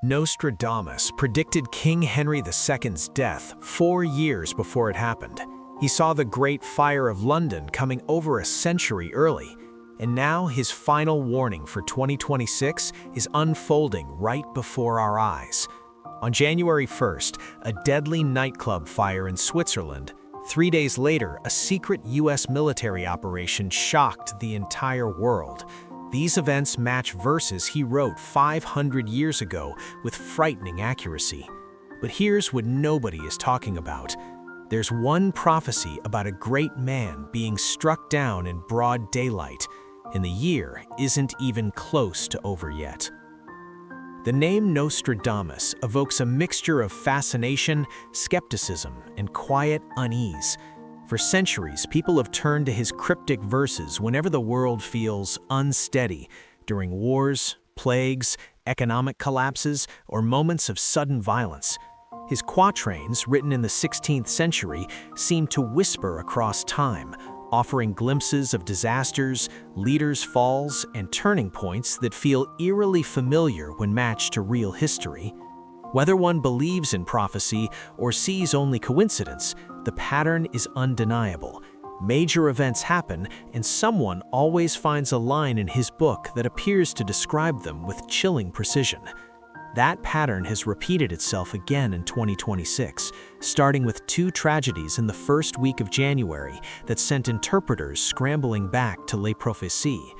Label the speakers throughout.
Speaker 1: Nostradamus predicted King Henry II's death 4 years before it happened. He saw the Great Fire of London coming over a century early, and now his final warning for 2026 is unfolding right before our eyes. On January 1st, a deadly nightclub fire in Switzerland. 3 days later, a secret US military operation shocked the entire world. These events match verses he wrote 500 years ago with frightening accuracy. But here's what nobody is talking about. There's one prophecy about a great man being struck down in broad daylight, and the year isn't even close to over yet. The name Nostradamus evokes a mixture of fascination, skepticism, and quiet unease. For centuries, people have turned to his cryptic verses whenever the world feels unsteady, during wars, plagues, economic collapses, or moments of sudden violence. His quatrains, written in the 16th century, seem to whisper across time, offering glimpses of disasters, leaders' falls, and turning points that feel eerily familiar when matched to real history. Whether one believes in prophecy or sees only coincidence, the pattern is undeniable. Major events happen, and someone always finds a line in his book that appears to describe them with chilling precision. That pattern has repeated itself again in 2026, starting with 2 tragedies in the first week of January that sent interpreters scrambling back to Les Prophéties.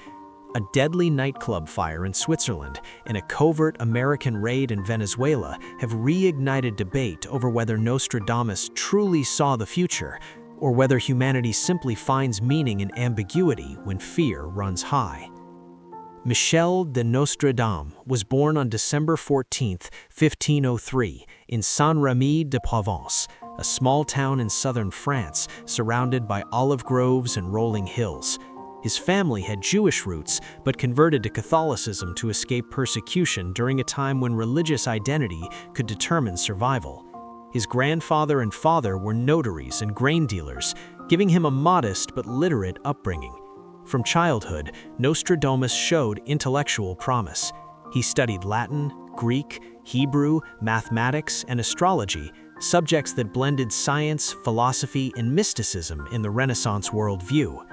Speaker 1: A deadly nightclub fire in Switzerland and a covert American raid in Venezuela have reignited debate over whether Nostradamus truly saw the future, or whether humanity simply finds meaning in ambiguity when fear runs high. Michel de Nostradamus was born on December 14, 1503, in Saint-Rémy de Provence, a small town in southern France surrounded by olive groves and rolling hills. His family had Jewish roots, but converted to Catholicism to escape persecution during a time when religious identity could determine survival. His grandfather and father were notaries and grain dealers, giving him a modest but literate upbringing. From childhood, Nostradamus showed intellectual promise. He studied Latin, Greek, Hebrew, mathematics, and astrology, subjects that blended science, philosophy, and mysticism in the Renaissance worldview.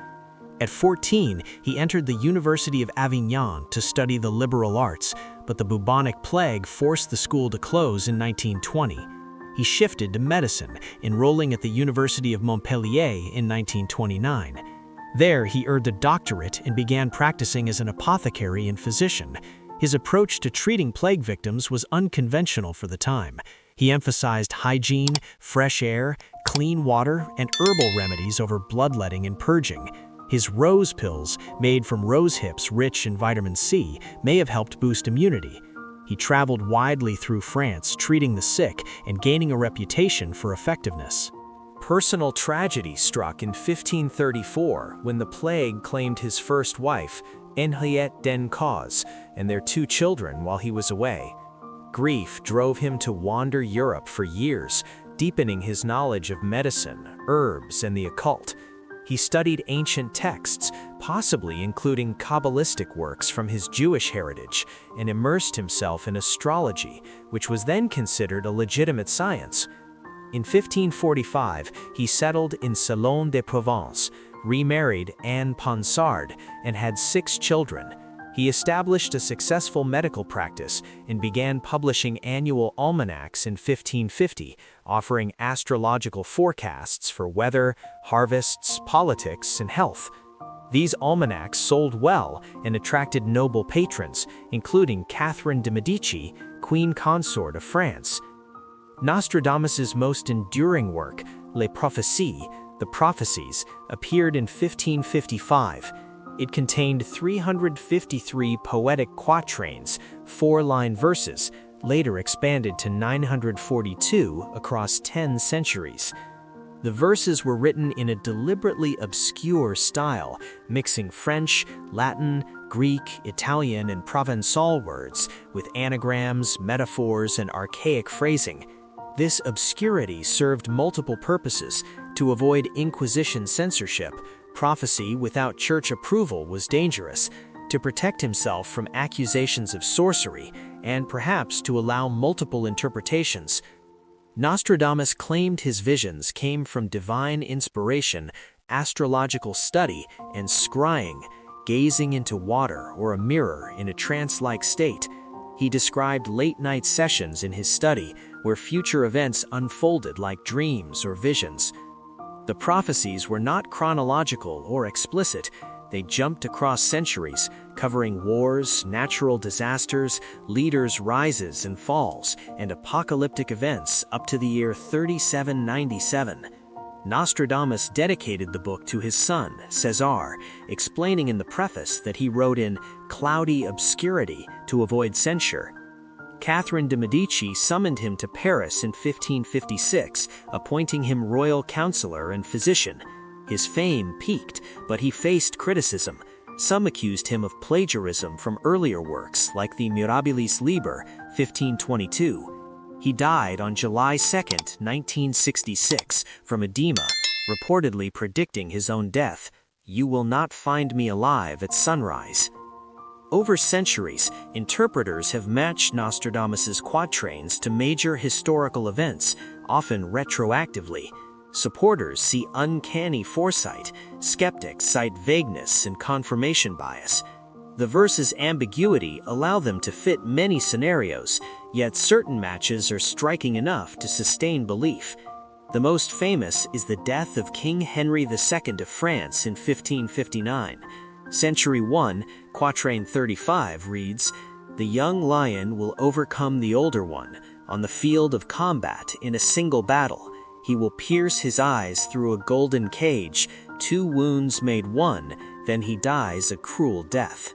Speaker 1: At 14, he entered the University of Avignon to study the liberal arts, but the bubonic plague forced the school to close in 1920. He shifted to medicine, enrolling at the University of Montpellier in 1929. There, he earned a doctorate and began practicing as an apothecary and physician. His approach to treating plague victims was unconventional for the time. He emphasized hygiene, fresh air, clean water, and herbal remedies over bloodletting and purging. His rose pills, made from rose hips rich in vitamin C, may have helped boost immunity. He traveled widely through France, treating the sick and gaining a reputation for effectiveness. Personal tragedy struck in 1534 when the plague claimed his first wife, Henriette d'Encausse, and their 2 children while he was away. Grief drove him to wander Europe for years, deepening his knowledge of medicine, herbs, and the occult. He studied ancient texts, possibly including Kabbalistic works from his Jewish heritage, and immersed himself in astrology, which was then considered a legitimate science. In 1545, he settled in Salon de Provence, remarried Anne Ponsard, and had 6 children. He established a successful medical practice and began publishing annual almanacs in 1550, offering astrological forecasts for weather, harvests, politics, and health. These almanacs sold well and attracted noble patrons, including Catherine de' Medici, Queen Consort of France. Nostradamus's most enduring work, Les Prophéties, The Prophecies, appeared in 1555. It contained 353 poetic quatrains, 4-line verses, later expanded to 942 across 10 centuries. The verses were written in a deliberately obscure style, mixing French, Latin, Greek, Italian, and Provençal words with anagrams, metaphors, and archaic phrasing. This obscurity served multiple purposes. To avoid Inquisition censorship, prophecy without church approval was dangerous. to protect himself from accusations of sorcery and perhaps to allow multiple interpretations. Nostradamus claimed his visions came from divine inspiration, astrological study, and scrying, gazing into water or a mirror in a trance-like state. He described late-night sessions in his study where future events unfolded like dreams or visions. The prophecies were not chronological or explicit. They jumped across centuries, covering wars, natural disasters, leaders' rises and falls, and apocalyptic events up to the year 3797. Nostradamus dedicated the book to his son, Caesar, explaining in the preface that he wrote in cloudy obscurity to avoid censure. Catherine de' Medici summoned him to Paris in 1556, appointing him royal counselor and physician. His fame peaked, but he faced criticism. Some accused him of plagiarism from earlier works like the Mirabilis Liber, 1522. He died on July 2, 1966, from edema, reportedly predicting his own death. "You will not find me alive at sunrise." Over centuries, interpreters have matched Nostradamus's quatrains to major historical events, often retroactively. Supporters see uncanny foresight, skeptics cite vagueness and confirmation bias. The verses' ambiguity allow them to fit many scenarios, yet certain matches are striking enough to sustain belief. The most famous is the death of King Henry II of France in 1559. Century 1, quatrain 35 reads, "The young lion will overcome the older one on the field of combat in a single battle. He will pierce his eyes through a golden cage, 2 wounds made 1, then he dies a cruel death."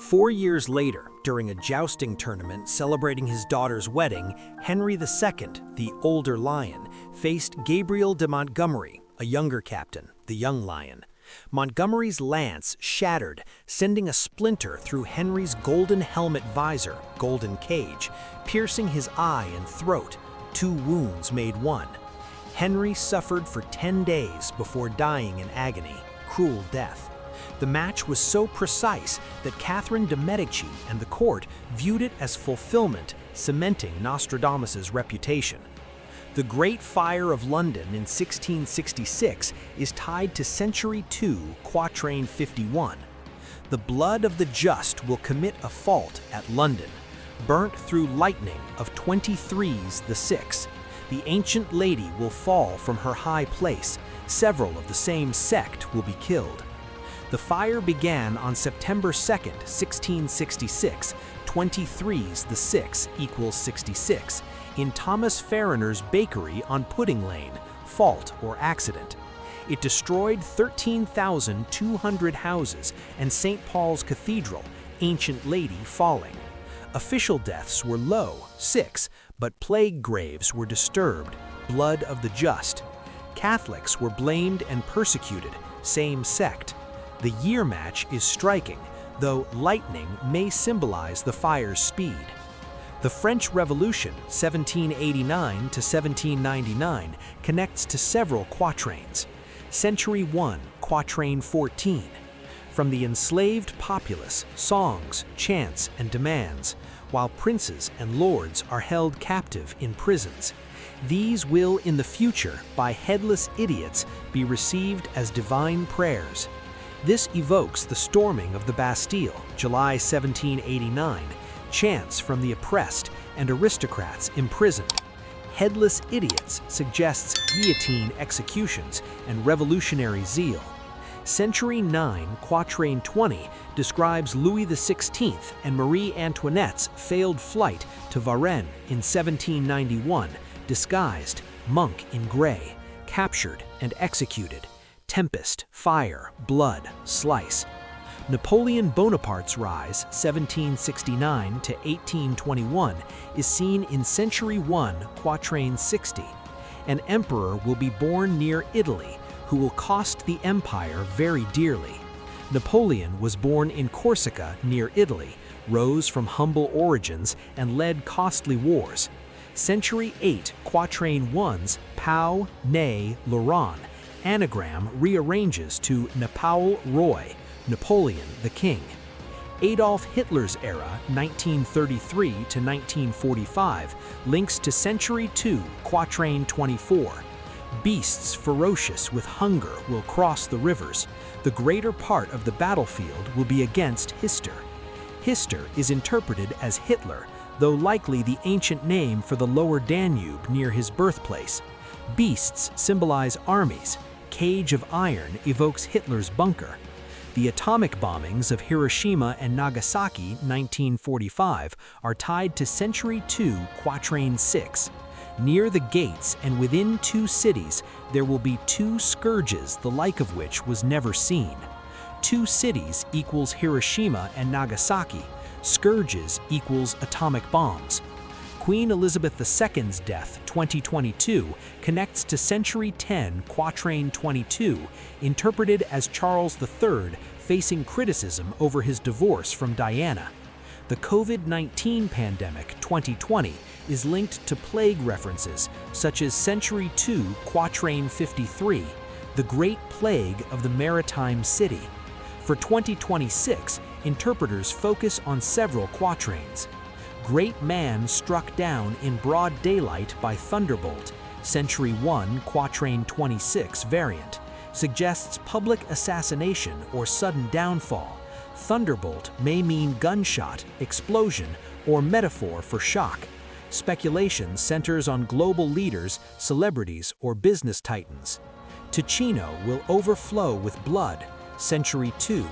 Speaker 2: 4 years later, during a jousting tournament celebrating his daughter's wedding, Henry II, the older lion, faced Gabriel de Montgomery, a younger captain, the young lion. Montgomery's lance shattered, sending a splinter through Henry's golden helmet visor, golden cage, piercing his eye and throat. 2 wounds made 1. Henry suffered for 10 days before dying in agony, cruel death. The match was so precise that Catherine de' Medici and the court viewed it as fulfillment, cementing Nostradamus's reputation. The Great Fire of London in 1666 is tied to Century 2, Quatrain 51. "The blood of the just will commit a fault at London, burnt through lightning of 23's the 6. The ancient lady will fall from her high place, several of the same sect will be killed." The fire began on September 2, 1666, 23's the 6 equals 66, in Thomas Farriner's bakery on Pudding Lane, fault or accident. It destroyed 13,200 houses and St. Paul's Cathedral, Ancient Lady falling. Official deaths were low, 6, but plague graves were disturbed, blood of the just. Catholics were blamed and persecuted, same sect. The year match is striking, though lightning may symbolize the fire's speed. The French Revolution, 1789 to 1799, connects to several quatrains. Century 1, Quatrain 14. From the enslaved populace, songs, chants, and demands, while princes and lords are held captive in prisons. These will in the future, by headless idiots, be received as divine prayers. This evokes the storming of the Bastille, July 1789, chants from the oppressed and aristocrats imprisoned. Headless idiots suggests guillotine executions and revolutionary zeal. Century 9, Quatrain 20 describes Louis XVI and Marie Antoinette's failed flight to Varennes in 1791, disguised, monk in gray, captured and executed. Tempest, fire, blood, slice. Napoleon Bonaparte's rise, 1769 to 1821, is seen in Century 1, Quatrain 60. An emperor will be born near Italy who will cost the empire very dearly. Napoleon was born in Corsica near Italy, rose from humble origins, and led costly wars. Century 8, Quatrain 1's Pau, Ne, Laurent anagram rearranges to Napoul Roy, Napoleon the King. Adolf Hitler's era, 1933 to 1945, links to Century 2, Quatrain 24. Beasts ferocious with hunger will cross the rivers. The greater part of the battlefield will be against Hister. Hister is interpreted as Hitler, though likely the ancient name for the lower Danube near his birthplace. Beasts symbolize armies. Cage of iron evokes Hitler's bunker. The atomic bombings of Hiroshima and Nagasaki, 1945, are tied to Century 2, Quatrain 6. Near the gates and within two cities, there will be two scourges, the like of which was never seen. Two cities equals Hiroshima and Nagasaki. Scourges equals atomic bombs. Queen Elizabeth II's death, 2022, connects to Century 10, Quatrain 22, interpreted as Charles III facing criticism over his divorce from Diana. The COVID-19 pandemic, 2020, is linked to plague references, such as Century 2, Quatrain 53, the Great Plague of the Maritime City. For 2026, interpreters focus on several quatrains. Great man struck down in broad daylight by Thunderbolt, Century 1, Quatrain 26 variant, suggests public assassination or sudden downfall. Thunderbolt may mean gunshot, explosion, or metaphor for shock. Speculation centers on global leaders, celebrities, or business titans. Ticino will overflow with blood, Century 2.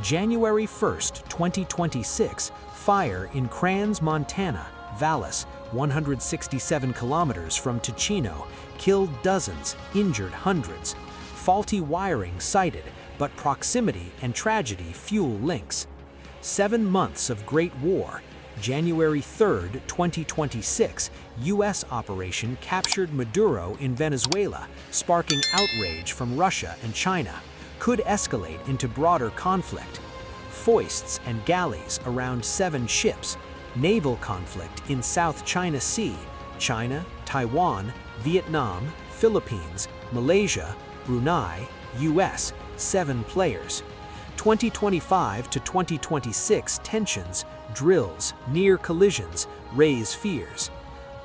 Speaker 2: January 1, 2026, fire in Crans, Montana, Vallis, 167 kilometers from Ticino, killed dozens, injured hundreds. Faulty wiring cited, but proximity and tragedy fuel links. 7 months of Great War. January 3, 2026, U.S. operation captured Maduro in Venezuela, sparking outrage from Russia and China. Could escalate into broader conflict. Foists and galleys around 7 ships. Naval conflict in South China Sea, China, Taiwan, Vietnam, Philippines, Malaysia, Brunei, U.S., 7 players. 2025 to 2026 tensions, drills, near collisions, raise fears.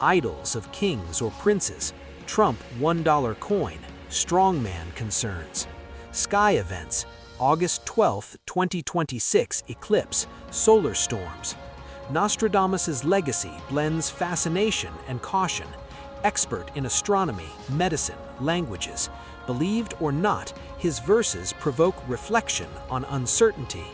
Speaker 2: Idols of kings or princes, Trump $1 coin, strongman concerns. Sky events, August 12, 2026 eclipse, solar storms. Nostradamus' legacy blends fascination and caution. Expert in astronomy, medicine, languages. Believed or not, his verses provoke reflection on uncertainty.